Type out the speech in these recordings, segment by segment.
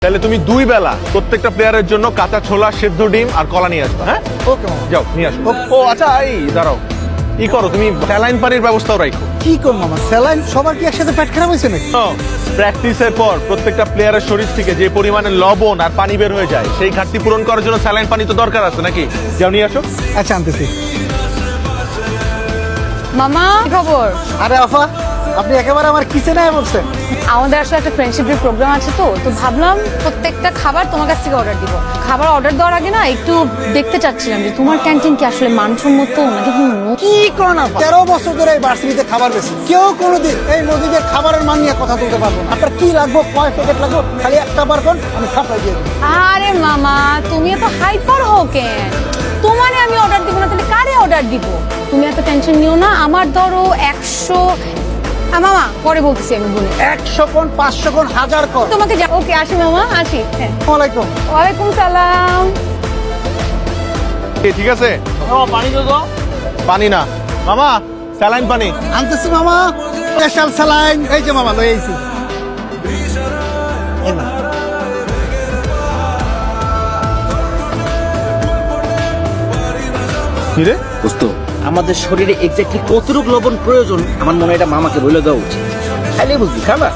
তাহলে তুমি 2 বেলা প্রত্যেকটা প্লেয়ারের জন্য কাঁচা ছোলা, সেদ্ধ ডিম আর কলা নিয়ে আসবে। হ্যাঁ, ওকে মামা। যাও নিয়ে আসো। ও আচ্ছা, এই দাঁড়াও, কি করো তুমি? স্যালাইন পানির ব্যবস্থাও রাখো। কি করবো মামা, স্যালাইন সবার কি একসাথে পেট খারাপ হয়েছে নাকি? প্র্যাকটিসের পর প্রত্যেকটা প্লেয়ারের শরীর থেকে যে পরিমাণে লবণ আর পানি বের হয়ে যায়, সেই ঘাটতি পূরণ করার জন্য স্যালাইন পানি তো দরকার আছে নাকি? যাও নিয়ে আসো। আচ্ছা আনতেছি। মামা কি খবর? আরে আফা, আপনি একেবারে আমার কিচেনে বলছেন। আমাদের আসলে একটা ফ্রেন্ডশিপ ডে প্রোগ্রাম আছে, তো ভাবলাম প্রত্যেকটা খাবার তোমার কাছ থেকে অর্ডার দিব। খাবার অর্ডার দেওয়ার আগে না একটু দেখতে চাচ্ছিলাম যে তোমার ক্যান্টিন কি আসলে মানসম্মত নাকি কি কোন আফা, 13 বছর ধরে এই ভার্সিটিতে খাবার বেশি, কেউ কোনোদিন এই মসজিদের খাবারের মান নিয়ে কথা বলতে পারবো না। আপনার কি লাগবে, কয় প্যাকেট লাগবে, খালি একটা বার কোন, আমি সাপ্লাই দিয়ে দেবো। আরে মামা, তুমি এত হাইপার হও কেন? তোমারে আমি অর্ডার দিব না তাহলে কারে অর্ডার দিব? তুমি এত টেনশন নিও না। আমার ধরো 100 মামা পরে বলতেছি, আমি বলি 100 কোন, 500 কোন, 1000 কোন। তোমাকে ওকে, আসি মামা, আসি। হ্যাঁ, ওয়ালাইকুম। ওয়ালাইকুম সালাম। ঠিক আছে, পানি তো দাও। পানি না মামা, স্যালাইন পানি আনতেছি মামা, স্পেশাল স্যালাইন। এই যে মামা লই আইছি। এই না। কি রে? দোস্ত, আমাদের শরীরে এক্স্যাক্টলি কতটুকু লবণ প্রয়োজন আমার মনে হয় এটা মামাকে বলে দেওয়া উচিত। খাইলে বুঝবি, খাবা।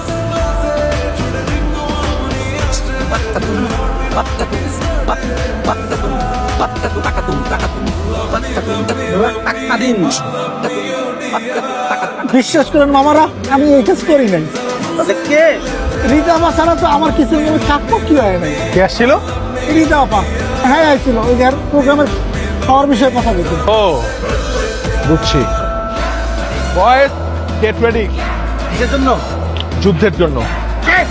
বিশ্বাস করেন মামারা, আমি এই কাজ করি নাই। কে? রিতা আপা ছাড়া তো আমার কিছু থাকবো কি হয় নাই। কে আসছিল? রিতা আপা হ্যাঁ আইছিল, ওই যে প্রোগ্রামের খাওয়ার বিষয়ে কথা বলছিল। ও বুঝছি। বয়েজ, গেট রেডি কিসের জন্য? যুদ্ধের জন্য। Yes!